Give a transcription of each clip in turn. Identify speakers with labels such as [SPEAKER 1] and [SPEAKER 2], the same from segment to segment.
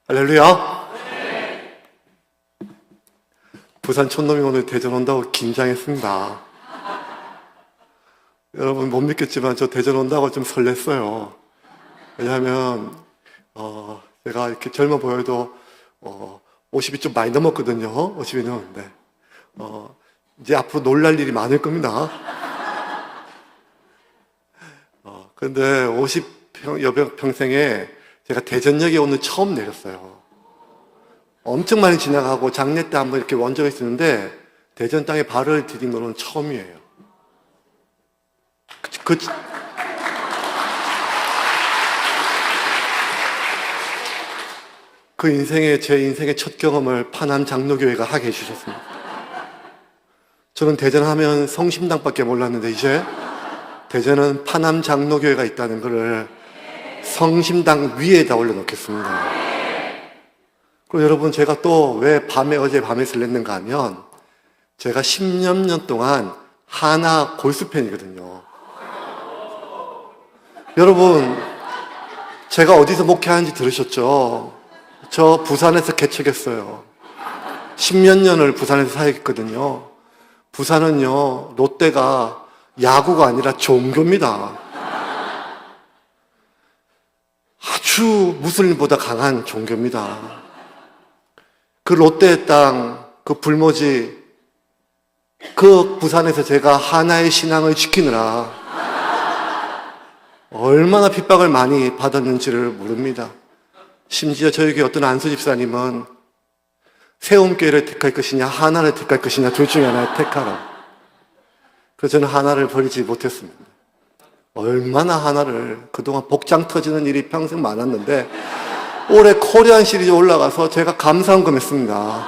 [SPEAKER 1] 할렐루야. 부산 촌놈이 오늘 대전 온다고 긴장했습니다. 여러분 못 믿겠지만 저 대전 온다고 좀 설렜어요. 왜냐하면 제가 이렇게 젊어 보여도 50이 좀 많이 넘었거든요. 50이 넘었는데 이제 앞으로 놀랄 일이 많을 겁니다. 근데 50 평생에 제가 대전역에 오늘 처음 내렸어요. 엄청 많이 지나가고 장례 때 한번 이렇게 온 적이 있었는데 대전 땅에 발을 디딘 거는 처음이에요. 제 인생의 첫 경험을 파남 장로교회가 하게 해주셨습니다. 저는 대전 하면 성심당밖에 몰랐는데 이제 대전은 파남 장로교회가 있다는 것을 성심당 위에다 올려놓겠습니다. 그리고 여러분 제가 또 왜 어제 밤에 설렜는가 하면 제가 10몇 년 동안 하나 골수팬이거든요. 여러분 제가 어디서 목회하는지 들으셨죠? 저 부산에서 개척했어요. 10몇 년을 부산에서 사역했거든요. 부산은요 롯데가 야구가 아니라 종교입니다. 아주 무슬림보다 강한 종교입니다. 그 롯데의 땅, 그 불모지, 그 부산에서 제가 하나의 신앙을 지키느라 얼마나 핍박을 많이 받았는지를 모릅니다. 심지어 저희 교회 어떤 안수 집사님은 세움교회를 택할 것이냐 하나를 택할 것이냐 둘 중에 하나를 택하라. 그래서 저는 하나를 버리지 못했습니다. 얼마나 하나를 그동안 복장 터지는 일이 평생 많았는데 올해 코리안 시리즈 올라가서 제가 감사한금 했습니다.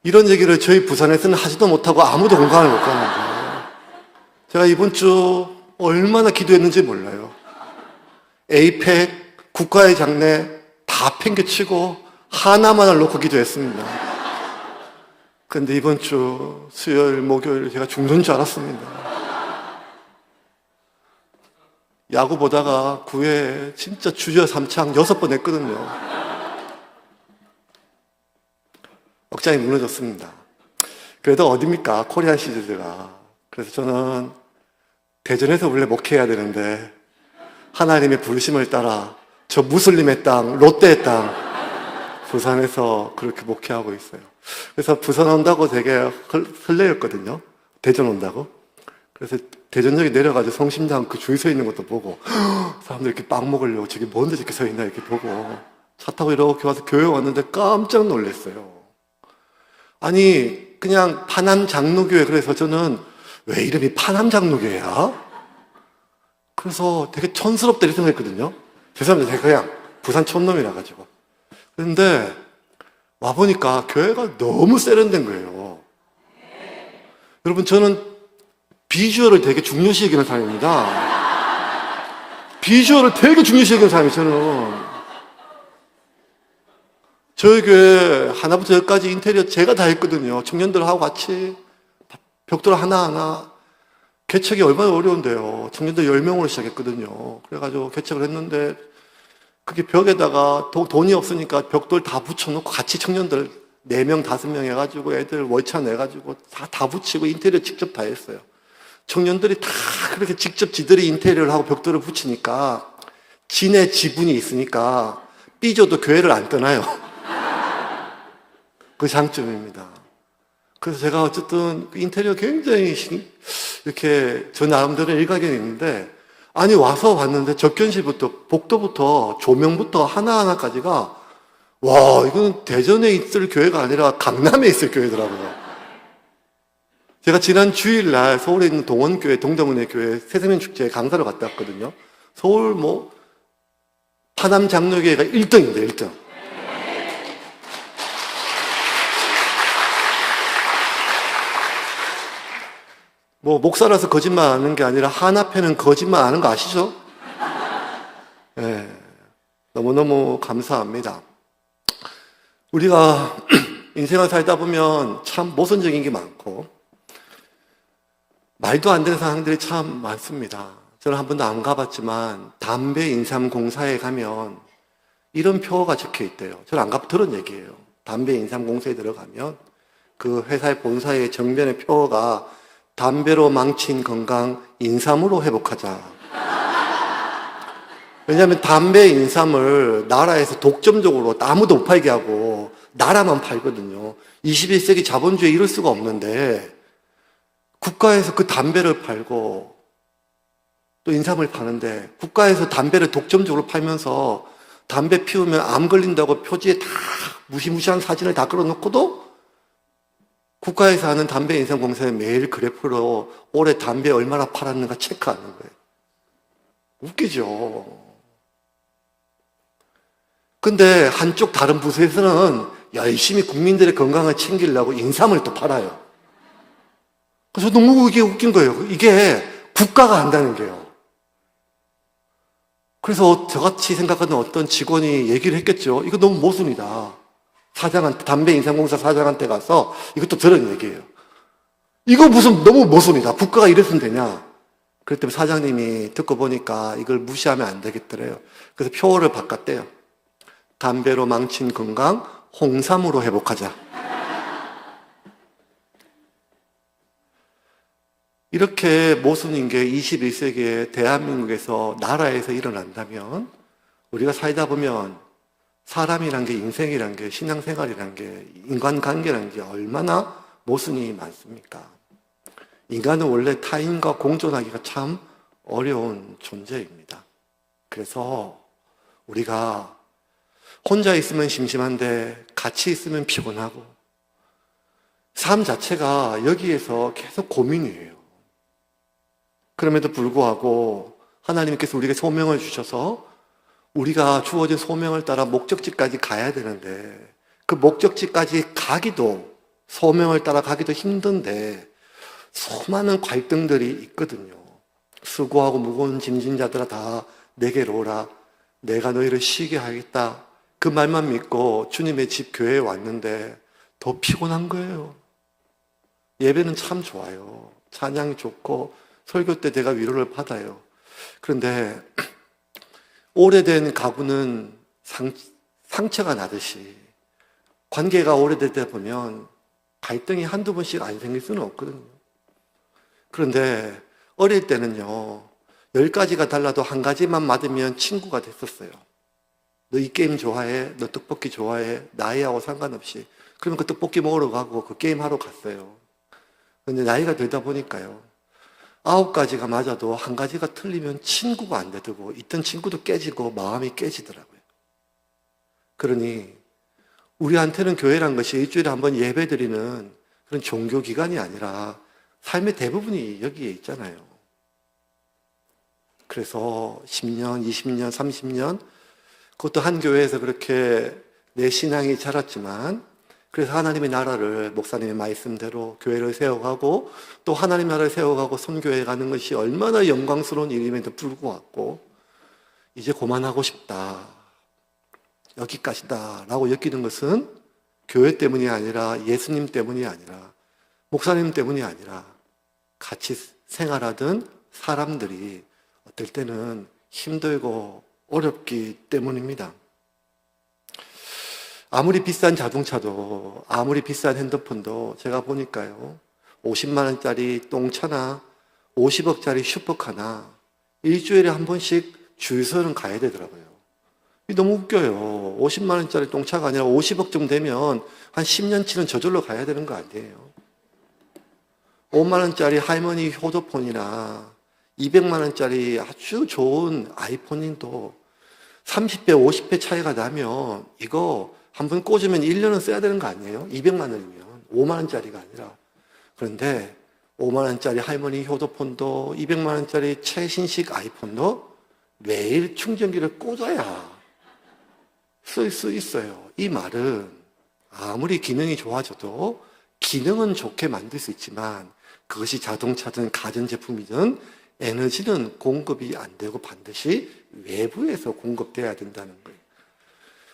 [SPEAKER 1] 이런 얘기를 저희 부산에서는 하지도 못하고 아무도 공감을 못 가는 거예요. 제가 이번 주 얼마나 기도했는지 몰라요. 에이펙, 국가의 장례 다 팽개치고 하나만을 놓고 기도했습니다. 근데 이번 주 수요일, 목요일 제가 죽는 줄 알았습니다. 야구 보다가 9회 진짜 주저 3창 6번 했거든요. 억장이 무너졌습니다. 그래도 어딥니까? 코리안 시리즈가. 그래서 저는 대전에서 원래 목회해야 되는데 하나님의 부르심을 따라 저 무슬림의 땅, 롯데의 땅 부산에서 그렇게 목회하고 있어요. 그래서 부산 온다고 되게 설레었거든요. 대전 온다고. 그래서 대전역에 내려가지고 성심당 그 줄 서 있는 것도 보고 사람들 이렇게 빵 먹으려고 저기 뭔데 저렇게 서 있나 이렇게 보고 차 타고 이렇게 와서 교회 왔는데 깜짝 놀랐어요. 아니 그냥 파남 장로교회. 그래서 저는 왜 이름이 파남 장로교회야? 그래서 되게 촌스럽다 이렇게 생각했거든요. 죄송합니다. 제가 그냥 부산 촌놈이라 가지고. 그런데 와보니까 교회가 너무 세련된 거예요. 여러분 저는 비주얼을 되게 중요시 여기는 사람입니다. 비주얼을 되게 중요시 여기는 사람이에요. 저는 저희 교회 하나부터 열까지 인테리어 제가 다 했거든요. 청년들하고 같이 벽돌 하나하나. 개척이 얼마나 어려운데요. 청년들 10명으로 시작했거든요. 그래가지고 개척을 했는데 그게 벽에다가 돈이 없으니까 벽돌 다 붙여놓고 같이 청년들 4명, 5명 해가지고 애들 월차 내가지고 다 붙이고 인테리어 직접 다 했어요. 청년들이 다 그렇게 직접 지들이 인테리어를 하고 벽돌을 붙이니까 지네 지분이 있으니까 삐져도 교회를 안 떠나요. 그 장점입니다. 그래서 제가 어쨌든 인테리어 굉장히 이렇게 저 나름대로 일가견이 있는데 아니 와서 봤는데 접견실부터 복도부터 조명부터 하나하나까지가 와 이거는 대전에 있을 교회가 아니라 강남에 있을 교회더라고요. 제가 지난 주일날 서울에 있는 동원교회 동대문의 교회 새세면 축제에 강사를 갔다 왔거든요. 서울 파남 장로교회가 1등입니다. 1등. 목사라서 거짓말 하는 게 아니라 하나패는 거짓말 하는 거 아시죠? 네, 너무너무 감사합니다. 우리가 인생을 살다 보면 참 모순적인 게 많고 말도 안 되는 상황들이 참 많습니다. 저는 한 번도 안 가봤지만 담배 인삼공사에 가면 이런 표가 적혀 있대요. 저는 안 가서 들은 얘기예요. 담배 인삼공사에 들어가면 그 회사의 본사의 정면의 표가 담배로 망친 건강 인삼으로 회복하자. 왜냐하면 담배 인삼을 나라에서 독점적으로 아무도 못 팔게 하고 나라만 팔거든요. 21세기 자본주의에 이럴 수가 없는데 국가에서 그 담배를 팔고 또 인삼을 파는데 국가에서 담배를 독점적으로 팔면서 담배 피우면 암 걸린다고 표지에 다 무시무시한 사진을 다 끌어놓고도 국가에서 하는 담배 인삼공사에 매일 그래프로 올해 담배 얼마나 팔았는가 체크하는 거예요. 웃기죠. 근데 한쪽 다른 부서에서는 열심히 국민들의 건강을 챙기려고 인삼을 또 팔아요. 그래서 너무 이게 웃긴 거예요. 이게 국가가 한다는 게요. 그래서 저같이 생각하는 어떤 직원이 얘기를 했겠죠. 이거 너무 모순이다. 사장한테, 담배 인삼공사 사장한테 가서 이것도 들은 얘기예요. 이거 무슨 너무 모순이다. 국가가 이랬으면 되냐. 그랬더니 사장님이 듣고 보니까 이걸 무시하면 안 되겠더래요. 그래서 표어를 바꿨대요. 담배로 망친 건강, 홍삼으로 회복하자. 이렇게 모순인 게 21세기에 대한민국에서, 나라에서 일어난다면 우리가 살다 보면 사람이란 게, 인생이란 게, 신앙생활이란 게, 인간관계란 게 얼마나 모순이 많습니까? 인간은 원래 타인과 공존하기가 참 어려운 존재입니다. 그래서 우리가 혼자 있으면 심심한데 같이 있으면 피곤하고 삶 자체가 여기에서 계속 고민이에요. 그럼에도 불구하고 하나님께서 우리에게 소명을 주셔서 우리가 주어진 소명을 따라 목적지까지 가야 되는데 그 목적지까지 가기도, 소명을 따라 가기도 힘든데 수많은 갈등들이 있거든요. 수고하고 무거운 짐진 자들아 다 내게로 오라. 내가 너희를 쉬게 하겠다. 그 말만 믿고 주님의 집 교회에 왔는데 더 피곤한 거예요. 예배는 참 좋아요. 찬양이 좋고 설교 때 내가 위로를 받아요. 그런데 오래된 가구는 상처가 나듯이 관계가 오래되다 보면 갈등이 한두 번씩 안 생길 수는 없거든요. 그런데 어릴 때는요, 10가지가 달라도 한 가지만 맞으면 친구가 됐었어요. 너 이 게임 좋아해? 너 떡볶이 좋아해? 나이하고 상관없이. 그러면 그 떡볶이 먹으러 가고 그 게임 하러 갔어요. 그런데 나이가 들다 보니까요, 9가지가 맞아도 한 가지가 틀리면 친구가 안 되고 있던 친구도 깨지고 마음이 깨지더라고요. 그러니 우리한테는 교회란 것이 일주일에 한 번 예배 드리는 그런 종교기관이 아니라 삶의 대부분이 여기에 있잖아요. 그래서 10년, 20년, 30년 그것도 한 교회에서 그렇게 내 신앙이 자랐지만 그래서 하나님의 나라를 목사님의 말씀대로 교회를 세워가고 또 하나님의 나라를 세워가고 선교해 가는 것이 얼마나 영광스러운 일임에도 불구하고 이제 그만하고 싶다. 여기까지다 라고 여기는 것은 교회 때문이 아니라 예수님 때문이 아니라 목사님 때문이 아니라 같이 생활하던 사람들이 어떨 때는 힘들고 어렵기 때문입니다. 아무리 비싼 자동차도 아무리 비싼 핸드폰도 제가 보니까요 50만 원짜리 똥차나 50억짜리 슈퍼카나 일주일에 한 번씩 줄 서는 가야 되더라고요. 너무 웃겨요. 50만 원짜리 똥차가 아니라 50억쯤 되면 한 10년치는 저절로 가야 되는 거 아니에요. 5만 원짜리 할머니 효도폰이나 200만 원짜리 아주 좋은 아이폰도 30배, 50배 차이가 나면 이거 한 번 꽂으면 1년은 써야 되는 거 아니에요? 200만 원이면 5만 원짜리가 아니라. 그런데 5만 원짜리 할머니 효도폰도 200만 원짜리 최신식 아이폰도 매일 충전기를 꽂아야 쓸 수 있어요. 이 말은 아무리 기능이 좋아져도 기능은 좋게 만들 수 있지만 그것이 자동차든 가전제품이든 에너지는 공급이 안 되고 반드시 외부에서 공급돼야 된다는 거예요.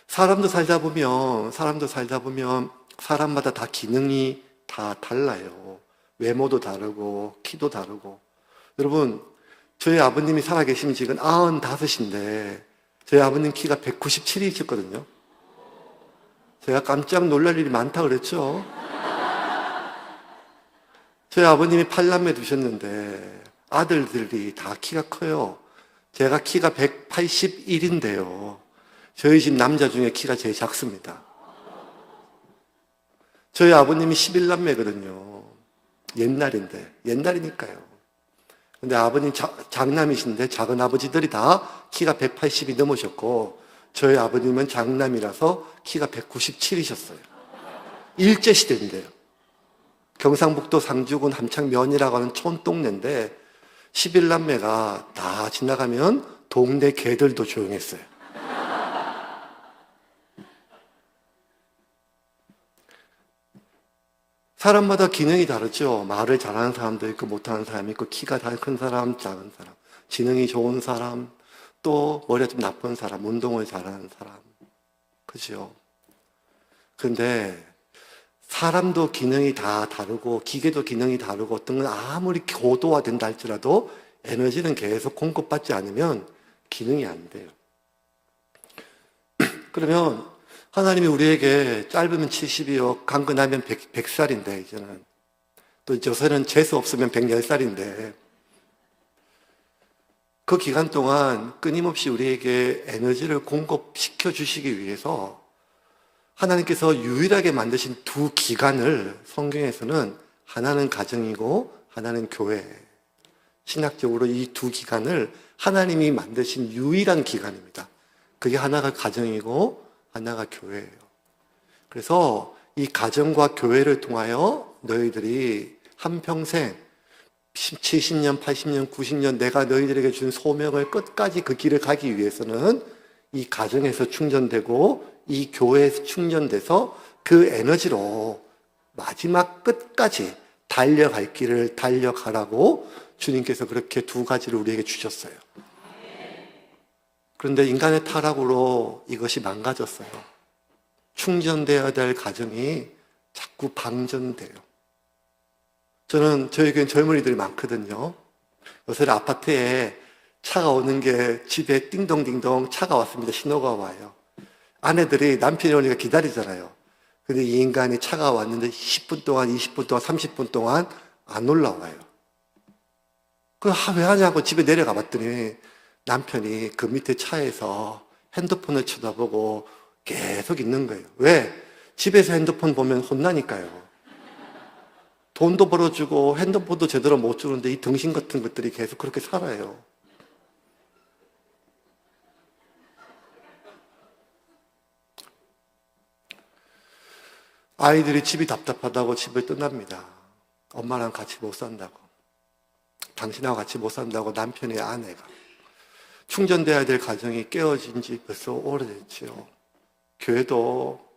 [SPEAKER 1] 사람도 살다 보면 사람마다 다 기능이 다 달라요. 외모도 다르고 키도 다르고. 여러분, 저희 아버님이 살아계신 지금 95인데 저희 아버님 키가 197이셨거든요. 제가 깜짝 놀랄 일이 많다 그랬죠. 저희 아버님이 8남매 두셨는데 아들들이 다 키가 커요. 제가 키가 181인데요. 저희 집 남자 중에 키가 제일 작습니다. 저희 아버님이 11남매거든요. 옛날이니까요. 근데 아버님 장남이신데 작은 아버지들이 다 키가 180이 넘으셨고 저희 아버님은 장남이라서 키가 197이셨어요. 일제시대인데요. 경상북도 상주군 함창면이라고 하는 촌동네인데 11남매가 다 지나가면 동네 개들도 조용했어요. 사람마다 기능이 다르죠. 말을 잘하는 사람도 있고 못하는 사람이 있고 키가 큰 사람, 작은 사람, 지능이 좋은 사람, 또 머리가 좀 나쁜 사람, 운동을 잘하는 사람. 그죠? 근데 사람도 기능이 다 다르고 기계도 기능이 다르고 어떤 건 아무리 고도화된다 할지라도 에너지는 계속 공급받지 않으면 기능이 안 돼요. 그러면 하나님이 우리에게 짧으면 70이요, 강건하면 100살인데 이제는 또 요새는 재수 없으면 110살인데 그 기간 동안 끊임없이 우리에게 에너지를 공급시켜 주시기 위해서 하나님께서 유일하게 만드신 두 기간을 성경에서는 하나는 가정이고 하나는 교회. 신학적으로 이 두 기간을 하나님이 만드신 유일한 기간입니다. 그게 하나가 가정이고 하나가 교회예요. 그래서 이 가정과 교회를 통하여 너희들이 한평생 70년, 80년, 90년 내가 너희들에게 준 소명을 끝까지 그 길을 가기 위해서는 이 가정에서 충전되고 이 교회에서 충전돼서 그 에너지로 마지막 끝까지 달려갈 길을 달려가라고 주님께서 그렇게 두 가지를 우리에게 주셨어요. 그런데 인간의 타락으로 이것이 망가졌어요. 충전되어야 될 가정이 자꾸 방전돼요. 저희 교회는 젊은이들이 많거든요. 요새 아파트에 차가 오는 게 집에 띵동띵동 차가 왔습니다. 신호가 와요. 아내들이 남편이 오니까 기다리잖아요. 근데 이 인간이 차가 왔는데 10분 동안, 20분 동안, 30분 동안 안 올라와요. 왜 하냐고 집에 내려가 봤더니 남편이 그 밑에 차에서 핸드폰을 쳐다보고 계속 있는 거예요. 왜? 집에서 핸드폰 보면 혼나니까요. 돈도 벌어주고 핸드폰도 제대로 못 주는데 이 등신 같은 것들이 계속 그렇게 살아요. 아이들이 집이 답답하다고 집을 떠납니다. 엄마랑 같이 못 산다고. 당신하고 같이 못 산다고 남편의 아내가. 충전돼야 될 가정이 깨어진 지 벌써 오래됐지요. 교회도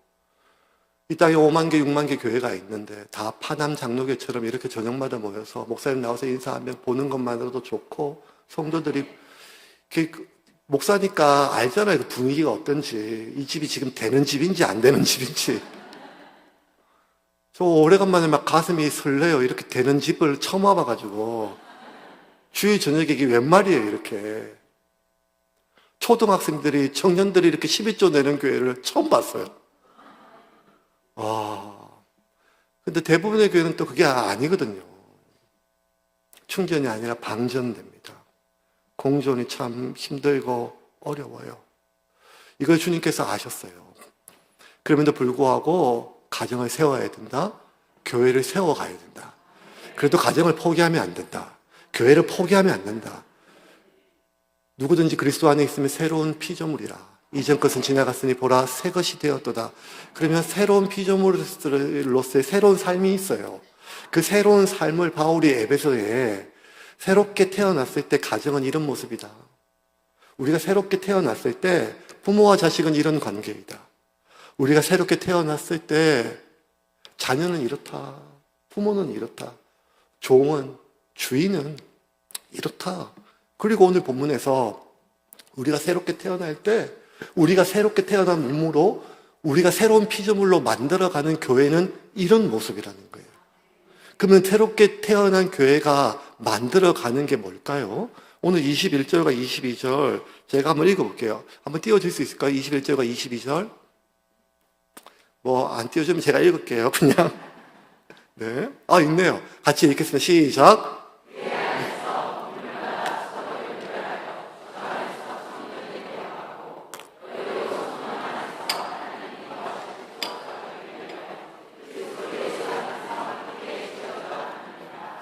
[SPEAKER 1] 이 땅에 5만 개, 6만 개 교회가 있는데 다 파남 장로교처럼 이렇게 저녁마다 모여서 목사님 나와서 인사하면 보는 것만으로도 좋고 성도들이 목사니까 알잖아요. 그 분위기가 어떤지. 이 집이 지금 되는 집인지 안 되는 집인지. 저 오래간만에 막 가슴이 설레요. 이렇게 되는 집을 처음 와봐가지고. 주일 저녁에 이게 웬 말이에요, 이렇게. 초등학생들이, 청년들이 이렇게 11조 내는 교회를 처음 봤어요. 근데 대부분의 교회는 또 그게 아니거든요. 충전이 아니라 방전됩니다. 공존이 참 힘들고 어려워요. 이걸 주님께서 아셨어요. 그럼에도 불구하고 가정을 세워야 된다. 교회를 세워가야 된다. 그래도 가정을 포기하면 안 된다. 교회를 포기하면 안 된다. 누구든지 그리스도 안에 있으면 새로운 피조물이라. 이전 것은 지나갔으니 보라 새 것이 되었도다. 그러면 새로운 피조물로서의 새로운 삶이 있어요. 그 새로운 삶을 바울이 에베소에 새롭게 태어났을 때 가정은 이런 모습이다. 우리가 새롭게 태어났을 때 부모와 자식은 이런 관계이다. 우리가 새롭게 태어났을 때 자녀는 이렇다. 부모는 이렇다. 종은, 주인은 이렇다. 그리고 오늘 본문에서 우리가 새롭게 태어날 때 우리가 새롭게 태어난 몸으로 우리가 새로운 피조물로 만들어가는 교회는 이런 모습이라는 거예요. 그러면 새롭게 태어난 교회가 만들어가는 게 뭘까요? 오늘 21절과 22절 제가 한번 읽어볼게요. 한번 띄워줄 수 있을까요? 21절과 22절. 뭐 안 띄워주면 제가 읽을게요. 그냥. 네. 있네요. 같이 읽겠습니다. 시작.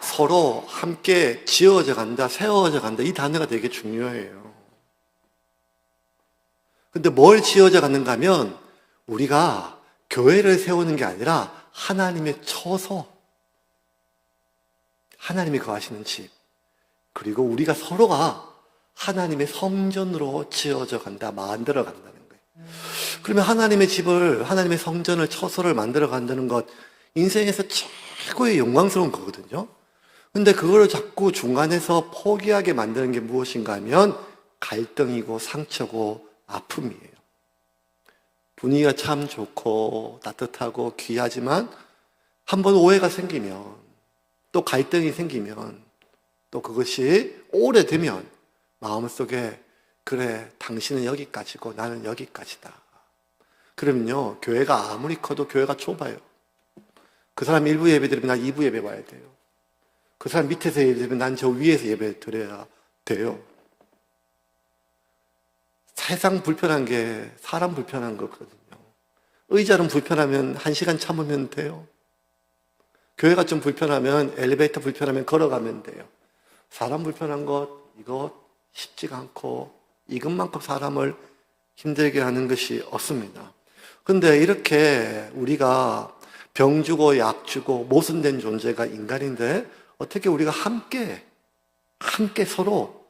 [SPEAKER 1] 서로 함께 지어져 간다, 세워져 간다. 이 단어가 되게 중요해요. 근데 뭘 지어져 가는가 하면 우리가 교회를 세우는 게 아니라 하나님의 처소, 하나님이 거하시는 집, 그리고 우리가 서로가 하나님의 성전으로 지어져 간다, 만들어 간다는 거예요. 그러면 하나님의 집을, 하나님의 성전을, 처소를 만들어 간다는 것, 인생에서 최고의 영광스러운 거거든요. 근데 그거를 자꾸 중간에서 포기하게 만드는 게 무엇인가 하면 갈등이고 상처고 아픔이에요. 분위기가 참 좋고 따뜻하고 귀하지만 한번 오해가 생기면, 또 갈등이 생기면, 또 그것이 오래되면 마음속에 그래, 당신은 여기까지고 나는 여기까지다. 그러면요, 교회가 아무리 커도 교회가 좁아요. 그 사람 1부 예배 드리면 난 2부 예배 와야 돼요. 그 사람 밑에서 예배 드리면 난 저 위에서 예배 드려야 돼요. 세상 불편한 게 사람 불편한 거거든요. 의자는 불편하면 1시간 참으면 돼요. 교회가 좀 불편하면, 엘리베이터 불편하면 걸어가면 돼요. 사람 불편한 것, 이거 쉽지가 않고 이것만큼 사람을 힘들게 하는 것이 없습니다. 근데 이렇게 우리가 병 주고 약 주고 모순된 존재가 인간인데 어떻게 우리가 함께 서로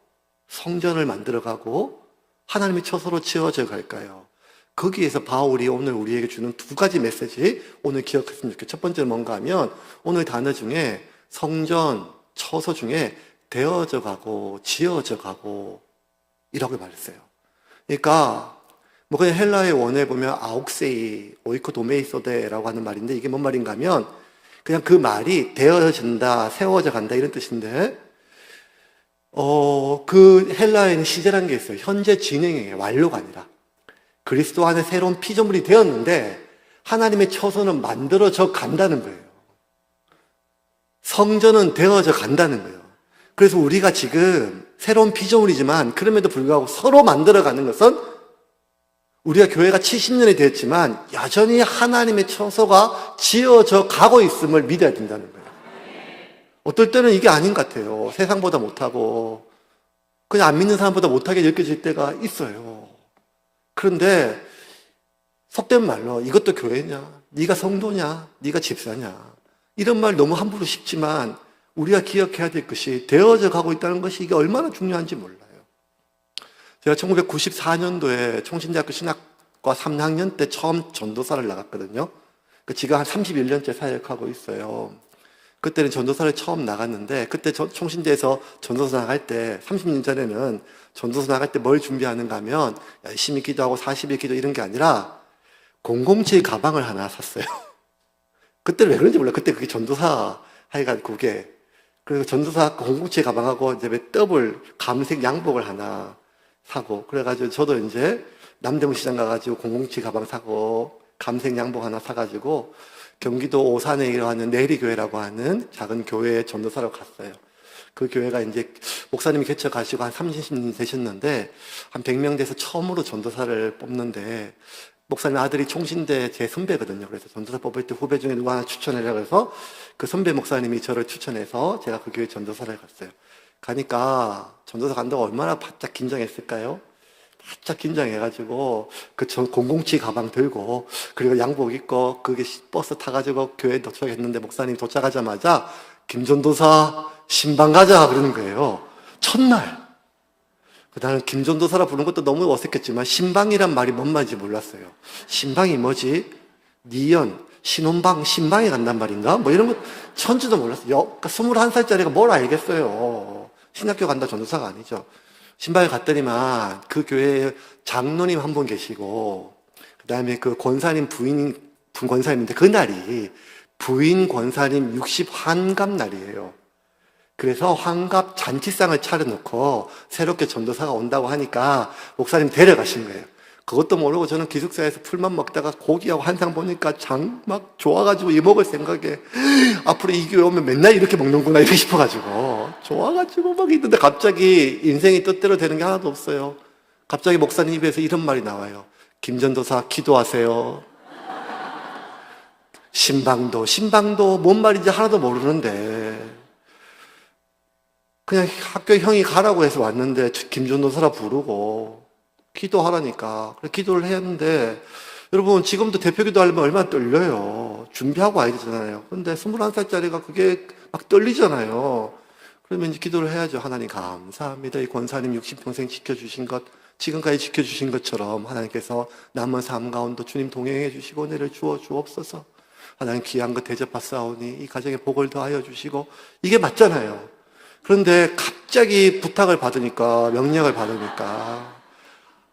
[SPEAKER 1] 성전을 만들어가고 하나님의 처소로 지어져 갈까요? 거기에서 바울이 오늘 우리에게 주는 두 가지 메시지 오늘 기억했으면 좋겠어요. 첫 번째는 뭔가 하면 오늘 단어 중에 성전, 처소 중에 되어져 가고 지어져 가고 이라고 말했어요. 그러니까 뭐 그냥 헬라의 원어에 보면 아옥세이, 오이코도메이소데라고 하는 말인데 이게 뭔 말인가 하면 그냥 그 말이 되어진다, 세워져 간다 이런 뜻인데 그 헬라에는 시제라는 게 있어요. 현재 진행형이에요. 완료가 아니라. 그리스도 안에 새로운 피조물이 되었는데 하나님의 처소는 만들어져 간다는 거예요. 성전은 되어져 간다는 거예요. 그래서 우리가 지금 새로운 피조물이지만 그럼에도 불구하고 서로 만들어가는 것은 우리가 교회가 70년이 됐지만 여전히 하나님의 처소가 지어져 가고 있음을 믿어야 된다는 거예요. 어떨 때는 이게 아닌 것 같아요. 세상보다 못하고 그냥 안 믿는 사람보다 못하게 느껴질 때가 있어요. 그런데 속된 말로 이것도 교회냐? 네가 성도냐? 네가 집사냐? 이런 말 너무 함부로 쉽지만 우리가 기억해야 될 것이 되어져 가고 있다는 것이 이게 얼마나 중요한지 몰라요. 제가 1994년도에 총신대학교 신학과 3학년 때 처음 전도사를 나갔거든요. 지금 한 31년째 사역하고 있어요. 그때는 전도사를 처음 나갔는데 그때 총신대에서 전도사 나갈 때 30년 전에는 전도사 나갈 때 뭘 준비하는가 하면 열심히 기도하고 40일 기도 이런 게 아니라 007 가방을 하나 샀어요. 그때는 왜 그런지 몰라요. 그때 그게 전도사 하여간 그게 그리고 전도사 007 가방하고 이제 더블 감색 양복을 하나 사고 그래가지고 저도 이제 남대문 시장 가가지고 007 가방 사고 감색 양복 하나 사가지고 경기도 오산에 있는 내리교회라고 하는 작은 교회에 전도사로 갔어요. 그 교회가 이제 목사님이 개척 가시고 한 30년 되셨는데 한 100명 돼서 처음으로 전도사를 뽑는데 목사님 아들이 총신대 제 선배거든요. 그래서 전도사 뽑을 때 후배 중에 누구 하나 추천해라 그래서 그 선배 목사님이 저를 추천해서 제가 그 교회 전도사를 갔어요. 가니까 전도사 간다고 얼마나 바짝 긴장했을까요? 바짝 긴장해가지고 그 007 가방 들고 그리고 양복 입고 그게 버스 타가지고 교회에 도착했는데 목사님이 도착하자마자 김전도사 신방 가자 그러는 거예요. 첫날. 나는 김전도사라 부르는 것도 너무 어색했지만 신방이란 말이 뭔 말인지 몰랐어요. 신방이 뭐지? 니연, 신혼방, 신방에 간단 말인가? 뭐 이런 거 천지도 몰랐어요. 그러니까 21살짜리가 뭘 알겠어요. 신학교 간다 전도사가 아니죠. 신방에 갔더니만 그 교회에 장로님 한 분 계시고 그 다음에 그 권사님 부인 권사님인데 그날이 부인 권사님 60 환갑 날이에요. 그래서 환갑 잔치상을 차려놓고 새롭게 전도사가 온다고 하니까 목사님 데려가신 거예요. 그것도 모르고 저는 기숙사에서 풀만 먹다가 고기하고 한상 보니까 장 막 좋아가지고 이 먹을 생각에 앞으로 이 교회 오면 맨날 이렇게 먹는구나 이렇게 싶어가지고 좋아가지고 막 있는데 갑자기 인생이 뜻대로 되는 게 하나도 없어요. 갑자기 목사님 입에서 이런 말이 나와요. 김전도사 기도하세요. 신방도 뭔 말인지 하나도 모르는데 그냥 학교 형이 가라고 해서 왔는데 김전도사라 부르고 기도하라니까. 그래 기도를 했는데 여러분 지금도 대표 기도하려면 얼마나 떨려요. 준비하고 와야 되잖아요. 그런데 21살짜리가 그게 막 떨리잖아요. 그러면 이제 기도를 해야죠. 하나님 감사합니다. 이 권사님 60평생 지켜주신 것 지금까지 지켜주신 것처럼 하나님께서 남은 삶 가운데 주님 동행해 주시고 은혜를 주어 주옵소서. 하나님 귀한 것 대접받사오니 이 가정에 복을 더하여 주시고 이게 맞잖아요. 그런데 갑자기 부탁을 받으니까 명령을 받으니까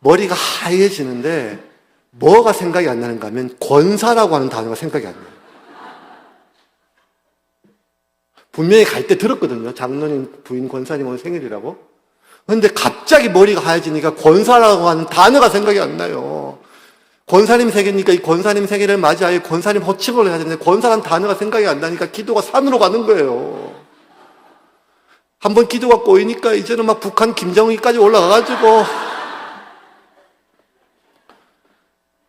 [SPEAKER 1] 머리가 하얘지는데 뭐가 생각이 안 나는가 하면 권사라고 하는 단어가 생각이 안 나요. 분명히 갈 때 들었거든요. 장로님 부인 권사님 오늘 생일이라고. 그런데 갑자기 머리가 하얘지니까 권사라고 하는 단어가 생각이 안 나요. 권사님 생일이니까 이 권사님 생일을 맞이하여 권사님 호칭을 해야 되는데 권사라는 단어가 생각이 안 나니까 기도가 산으로 가는 거예요. 한번 기도가 꼬이니까 이제는 막 북한 김정일까지 올라가가지고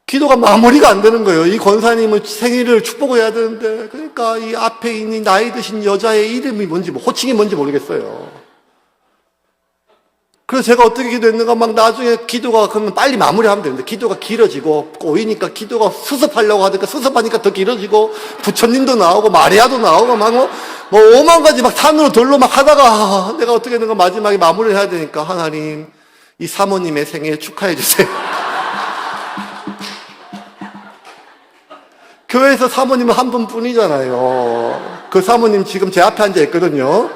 [SPEAKER 1] 기도가 마무리가 안 되는 거예요. 이 권사님은 생일을 축복을 해야 되는데 그러니까 이 앞에 있는 나이 드신 여자의 이름이 뭔지 호칭이 뭔지 모르겠어요. 그래서 제가 어떻게 기도했는가 막 나중에 기도가 그러면 빨리 마무리하면 되는데 기도가 길어지고 꼬이니까 기도가 수습하려고 하니까 수습하니까 더 길어지고 부처님도 나오고 마리아도 나오고 막 뭐 5만 가지 막 산으로 돌로 막 하다가 내가 어떻게 했는가 마지막에 마무리를 해야 되니까 하나님 이 사모님의 생일 축하해 주세요. 교회에서 사모님은 한 분뿐이잖아요. 그 사모님 지금 제 앞에 앉아 있거든요.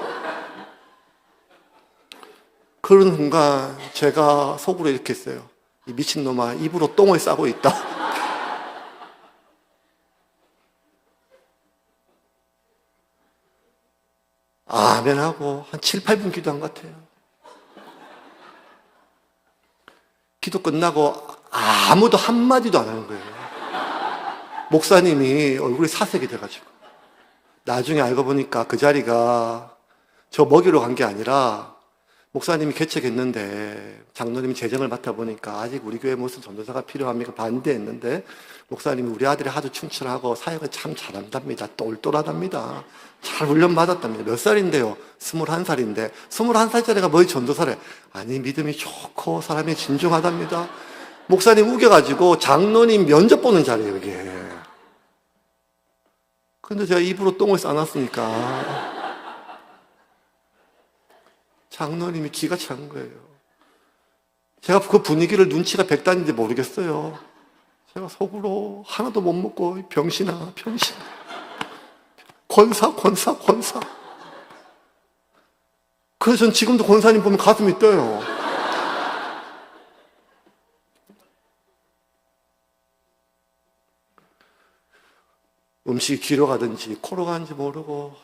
[SPEAKER 1] 그런 순간 제가 속으로 이렇게 했어요. 이 미친놈아 입으로 똥을 싸고 있다. 아멘 하고 한 7, 8분 기도한 것 같아요. 기도 끝나고 아무도 한마디도 안 하는 거예요. 목사님이 얼굴이 사색이 돼가지고 나중에 알고 보니까 그 자리가 저 먹이러 간 게 아니라 목사님이 개척했는데 장로님이 재정을 맡아보니까 아직 우리 교회에 무슨 전도사가 필요합니까? 반대했는데 목사님이 우리 아들이 하도 충실하고 사역을 참 잘한답니다. 똘똘하답니다. 잘 훈련받았답니다. 몇 살인데요? 21살인데 21살짜리가 뭐의 전도사래? 아니 믿음이 좋고 사람이 진중하답니다. 목사님 우겨가지고 장로님 면접 보는 자리예요 이게. 근데 제가 입으로 똥을 싸놨으니까 장로님이 기가 찬 거예요. 제가 그 분위기를 눈치가 백단인지 모르겠어요. 제가 속으로 하나도 못 먹고 병신아. 권사. 그래서 전 지금도 권사님 보면 가슴이 떠요. 음식이 귀로 가든지 코로 가는지 모르고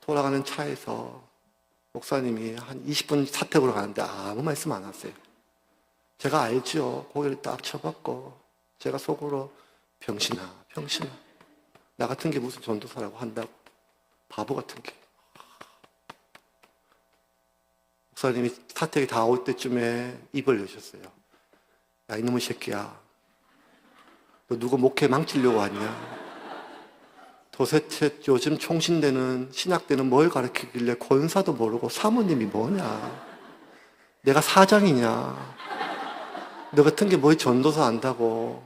[SPEAKER 1] 돌아가는 차에서 목사님이 한 20분 사택으로 가는데 아무 말씀 안 하세요. 제가 알죠. 고개를 딱 쳐박고 제가 속으로 병신아. 나 같은 게 무슨 전도사라고 한다고. 바보 같은 게. 목사님이 사택이 다 올 때쯤에 입을 여셨어요. 야 이놈의 새끼야. 너 누구 목회 망치려고 하냐. 도대체 요즘 총신대는 신학대는 뭘 가르치길래 권사도 모르고 사모님이 뭐냐. 내가 사장이냐. 너 같은 게 뭘 전도사 안다고.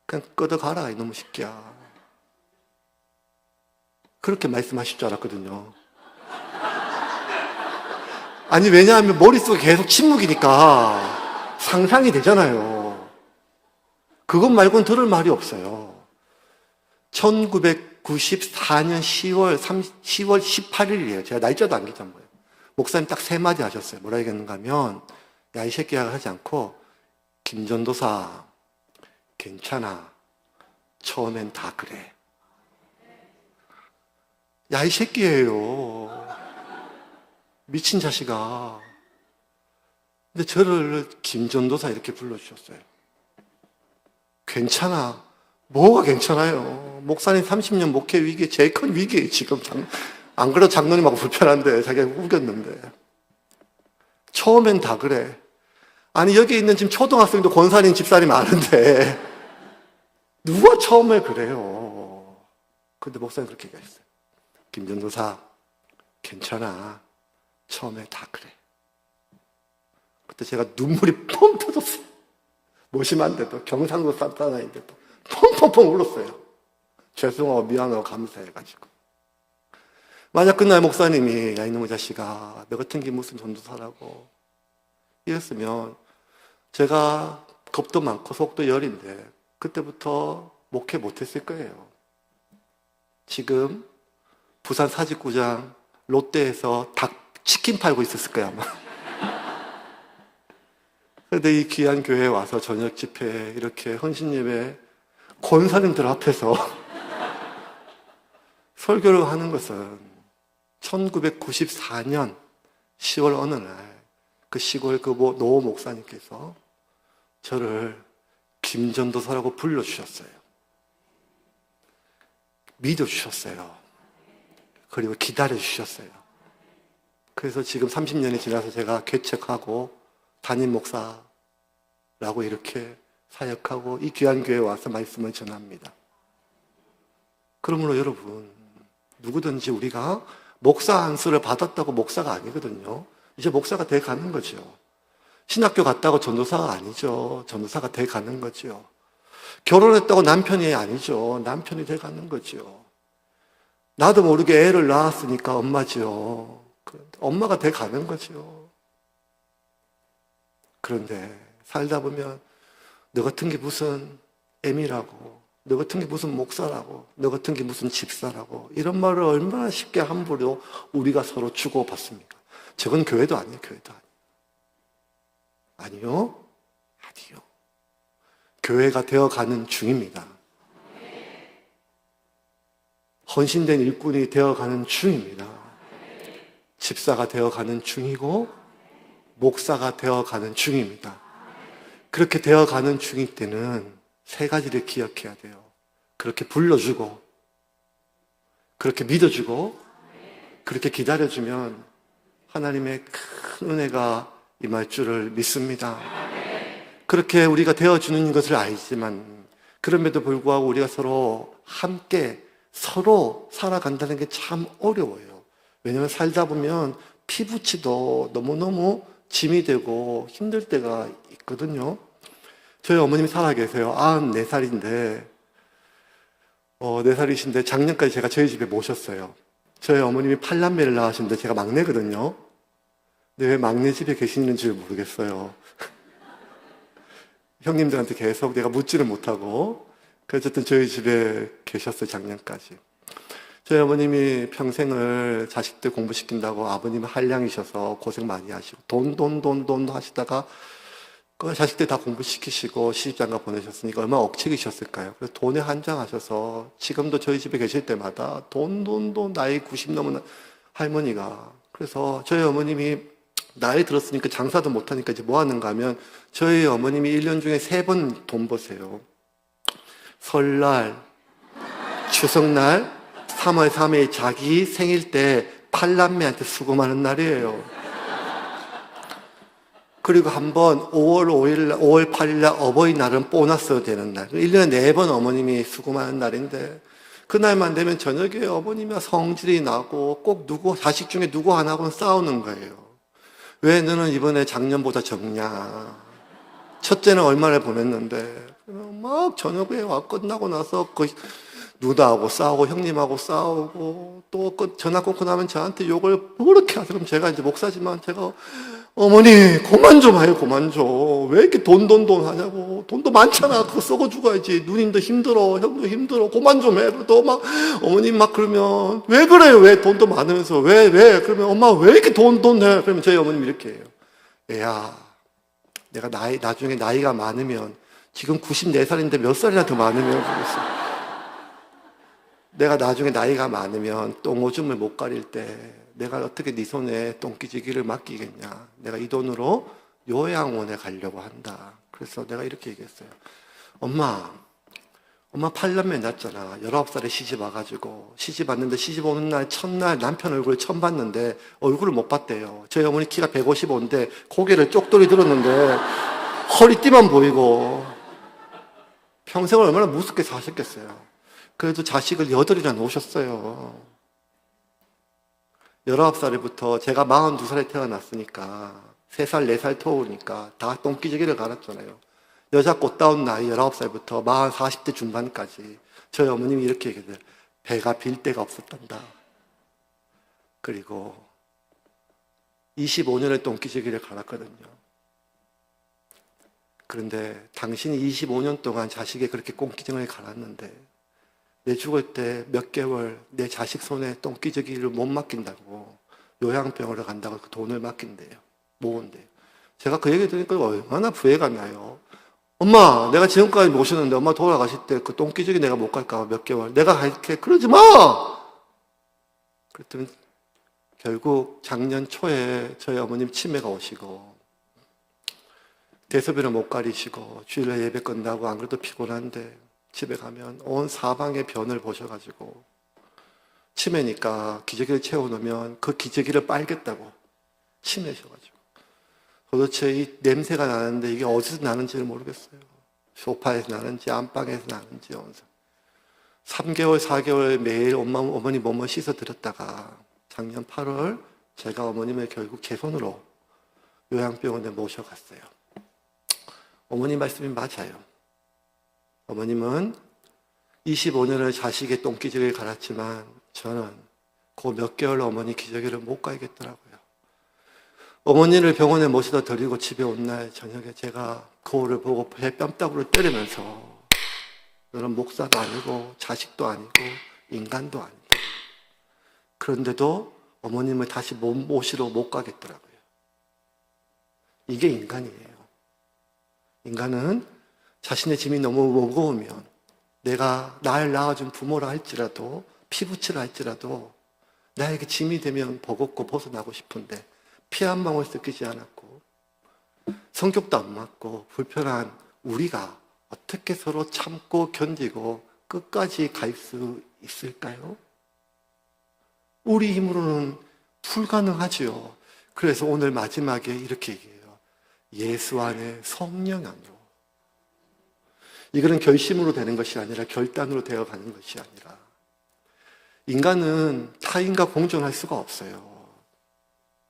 [SPEAKER 1] 그냥 꺼져가라 이놈의 새끼야. 그렇게 말씀하실 줄 알았거든요. 아니 왜냐하면 머릿속에 계속 침묵이니까 상상이 되잖아요. 그것 말고는 들을 말이 없어요. 1994년 10월 18일이에요. 제가 날짜도 안 기자한 거예요. 목사님 딱 3마디 하셨어요. 뭐라 얘기했는가 하면 야 이 새끼야 하지 않고 김전도사 괜찮아. 처음엔 다 그래. 야, 이 새끼예요. 미친 자식아. 근데 저를 김전도사 이렇게 불러주셨어요. 괜찮아. 뭐가 괜찮아요. 목사님 30년 목회 위기에 제일 큰 위기에 지금. 안 그래도 장로님하고 불편한데 자기가 우겼는데. 처음엔 다 그래. 아니 여기 있는 지금 초등학생도 권사님 집사람이 많은데 누가 처음에 그래요. 근데 목사님 그렇게 얘기했어요. 김전도사 괜찮아. 처음에 다 그래. 그때 제가 눈물이 펑 터졌어요. 무심한데도 경상도 싼따나인데도 펑펑펑 울었어요. 죄송하고 미안하고 감사해가지고. 만약 그날 목사님이 야 이놈의 자식아 너 같은 게 무슨 전도사라고 이랬으면 제가 겁도 많고 속도 열인데 그때부터 목회 못했을 거예요. 지금 부산 사직구장 롯데에서 치킨 팔고 있었을 거야 아마. 그런데 이 귀한 교회에 와서 저녁 집회에 이렇게 헌신 예배 권사님들 앞에서 설교를 하는 것은 1994년 10월 어느 날 그 시골 그 노 목사님께서 저를 김전도사라고 불러주셨어요. 믿어주셨어요. 그리고 기다려주셨어요. 그래서 지금 30년이 지나서 제가 개척하고 담임 목사라고 이렇게 사역하고 이 귀한 교회에 와서 말씀을 전합니다. 그러므로 여러분 누구든지 우리가 목사 안수를 받았다고 목사가 아니거든요. 이제 목사가 돼 가는 거죠. 신학교 갔다고 전도사가 아니죠. 전도사가 돼 가는 거죠. 결혼했다고 남편이 아니죠. 남편이 돼 가는 거죠. 나도 모르게 애를 낳았으니까 엄마죠. 엄마가 돼 가는 거죠. 그런데 살다 보면 너 같은 게 무슨 애미라고, 너 같은 게 무슨 목사라고, 너 같은 게 무슨 집사라고 이런 말을 얼마나 쉽게 함부로 우리가 서로 주고받습니까? 저건 교회도 아니에요. 교회도 아니에요. 아니요? 아니요. 교회가 되어가는 중입니다. 헌신된 일꾼이 되어가는 중입니다. 집사가 되어가는 중이고 목사가 되어가는 중입니다. 그렇게 되어가는 중일 때는 세 가지를 기억해야 돼요. 그렇게 불러주고 그렇게 믿어주고 그렇게 기다려주면 하나님의 큰 은혜가 임할 줄을 믿습니다. 그렇게 우리가 되어주는 것을 알지만 그럼에도 불구하고 우리가 서로 함께 서로 살아간다는 게 참 어려워요. 왜냐하면 살다 보면 피부치도 너무너무 짐이 되고 힘들 때가 있거든요. 저희 어머님이 살아계세요. 94살인데 4살이신데 작년까지 제가 저희 집에 모셨어요. 저희 어머님이 8남매를 낳으시는데 제가 막내거든요. 근데 왜 막내 집에 계시는지 모르겠어요. 형님들한테 계속 내가 묻지를 못하고 그래서 어쨌든 저희 집에 계셨어요. 작년까지. 저희 어머님이 평생을 자식들 공부시킨다고 아버님은 한량이셔서 고생 많이 하시고 돈 하시다가 그 자식들 다 공부시키시고 시집장가 보내셨으니까 얼마나 억측이셨을까요? 그래서 돈에 한장하셔서 지금도 저희 집에 계실 때마다 돈 나이 90 넘은 할머니가 그래서 저희 어머님이 나이 들었으니까 장사도 못하니까 이제 뭐 하는가 하면 저희 어머님이 1년 중에 3번 돈 버세요. 설날, 추석날, 3월 3일 자기 생일 때 8남매한테 수금하는 날이에요. 그리고 한번 5월 8일 날 어버이날은 보너스 되는 날. 1년에 4번 어머님이 수금하는 날인데 그날만 되면 저녁에 어머님이 성질이 나고 꼭 자식 중에 누구 하나하고는 싸우는 거예요. 왜 너는 이번에 작년보다 적냐? 첫째는 얼마를 보냈는데 막 저녁에 끝나고 나서 누나하고 싸우고 형님하고 싸우고 또 전화 끊고 나면 저한테 욕을 그렇게 하세요. 그럼 제가 이제 목사지만 제가 어머니 그만 좀 해요. 그만 좀. 왜 이렇게 돈 하냐고. 돈도 많잖아. 그거 썩어 죽어야지. 누님도 힘들어. 형도 힘들어. 그만 좀 해. 또 막 어머님 막 그러면 왜 그래요? 왜 돈도 많으면서 왜? 그러면 엄마 왜 이렇게 돈 해? 그러면 저희 어머님 이렇게 해요. 애야 내가 나중에 나이가 많으면 지금 94살인데 몇 살이나 더 많으면 그랬어. 내가 나중에 나이가 많으면 똥오줌을 못 가릴 때 내가 어떻게 네 손에 똥기지기를 맡기겠냐. 내가 이 돈으로 요양원에 가려고 한다. 그래서 내가 이렇게 얘기했어요. 엄마 8년매 낳았잖아. 19살에 시집 와가지고 시집 왔는데 시집 오는 날 첫날 남편 얼굴을 처음 봤는데 얼굴을 못 봤대요. 저희 어머니 키가 155인데 고개를 쪽돌이 들었는데 허리띠만 보이고 평생을 얼마나 무섭게 사셨겠어요. 그래도 자식을 8이나 놓으셨어요. 19살부터 제가 42살에 태어났으니까 3살, 4살 터우니까 다 똥기저귀를 갈았잖아요. 여자 꽃다운 나이 19살부터 40대 중반까지 저희 어머님이 이렇게 얘기해요. 배가 빌 데가 없었단다. 그리고 25년을 똥기저귀를 갈았거든요. 그런데 당신이 25년 동안 자식의 그렇게 똥기저귀를 갈았는데 내 죽을 때 몇 개월 내 자식 손에 똥기저귀를 못 맡긴다고 요양병원을 간다고 그 돈을 맡긴대요. 모은대요. 제가 그 얘기 들으니까 얼마나 부해가 나요. 엄마, 내가 지금까지 모셨는데 엄마 돌아가실 때 그 똥기저귀 내가 못 갈까 봐 몇 개월. 내가 갈게. 그러지 마! 그랬더니 결국 작년 초에 저희 어머님 치매가 오시고 대소변을 못 가리시고 주일날 예배 끝나고 안 그래도 피곤한데 집에 가면 온 사방에 변을 보셔가지고 치매니까 기저귀를 채워놓으면 그 기저귀를 빨겠다고 치매셔가지고 도대체 이 냄새가 나는데 이게 어디서 나는지를 모르겠어요. 소파에서 나는지 안방에서 나는지 3개월 4개월 매일 어머니 몸을 씻어드렸다가 작년 8월 제가 어머님을 결국 제 손으로 요양병원에 모셔갔어요. 어머니 말씀이 맞아요. 어머님은 25년을 자식의 똥기저귀를 갈았지만 저는 그 몇 개월 어머니 기저귀를 못 갈겠더라고요. 어머니를 병원에 모셔다 드리고 집에 온 날 저녁에 제가 거울을 보고 배 뺨따구를 때리면서 너는 목사도 아니고 자식도 아니고 인간도 아니다. 그런데도 어머님을 다시 모시러 못 가겠더라고요. 이게 인간이에요. 인간은 자신의 짐이 너무 무거우면 내가 날 낳아준 부모라 할지라도 피부치라 할지라도 나에게 짐이 되면 버겁고 벗어나고 싶은데 피 한 방울 섞이지 않았고 성격도 안 맞고 불편한 우리가 어떻게 서로 참고 견디고 끝까지 갈 수 있을까요? 우리 힘으로는 불가능하지요. 그래서 오늘 마지막에 이렇게 얘기해요. 예수 안에 성령 안으로. 이거는 결심으로 되는 것이 아니라 결단으로 되어가는 것이 아니라 인간은 타인과 공존할 수가 없어요.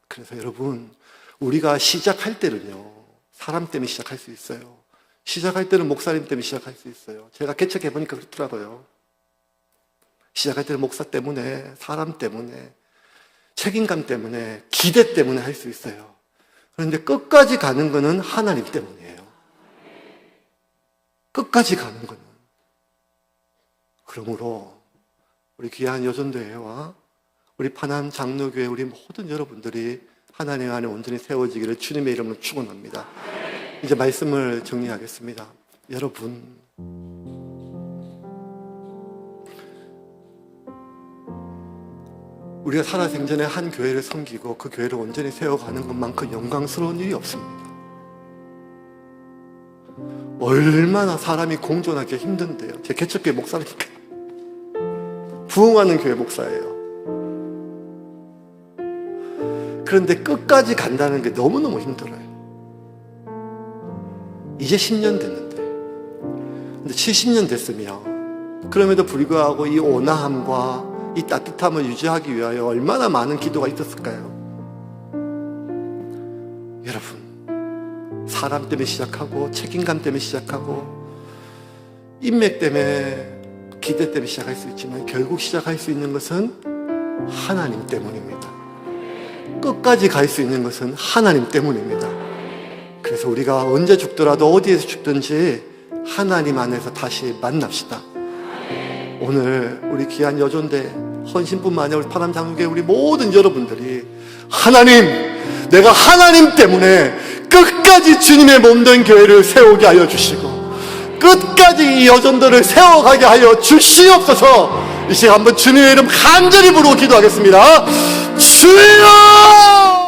[SPEAKER 1] 그래서 여러분 우리가 시작할 때는요 사람 때문에 시작할 수 있어요. 시작할 때는 목사님 때문에 시작할 수 있어요. 제가 개척해보니까 그렇더라고요. 시작할 때는 목사 때문에 사람 때문에 책임감 때문에 기대 때문에 할 수 있어요. 그런데 끝까지 가는 거는 하나님 때문이에요. 끝까지 가는 거는. 그러므로 우리 귀한 여전도회와 우리 파남 장로교회 우리 모든 여러분들이 하나님 안에 온전히 세워지기를 주님의 이름으로 축원합니다. 이제 말씀을 정리하겠습니다. 여러분, 우리가 살아생전에 한 교회를 섬기고 그 교회를 온전히 세워가는 것만큼 영광스러운 일이 없습니다. 얼마나 사람이 공존하기 힘든데요. 제 개척교회 목사니까 부흥하는 교회 목사예요. 그런데 끝까지 간다는 게 너무너무 힘들어요. 이제 10년 됐는데 근데 70년 됐으면 그럼에도 불구하고 이 온화함과 이 따뜻함을 유지하기 위하여 얼마나 많은 기도가 있었을까요? 여러분, 사람 때문에 시작하고 책임감 때문에 시작하고 인맥 때문에 기대 때문에 시작할 수 있지만 결국 시작할 수 있는 것은 하나님 때문입니다. 끝까지 갈 수 있는 것은 하나님 때문입니다. 그래서 우리가 언제 죽더라도 어디에서 죽든지 하나님 안에서 다시 만납시다. 오늘 우리 귀한 여존대 헌신뿐만 아니라 우리 파남 장로교회 우리 모든 여러분들이 하나님, 내가 하나님 때문에 끝까지 주님의 몸된 교회를 세우게 하여 주시고 끝까지 이 여전들을 세워가게 하여 주시옵소서. 이 시간 한번 주님의 이름 간절히 부르고 기도하겠습니다. 주여!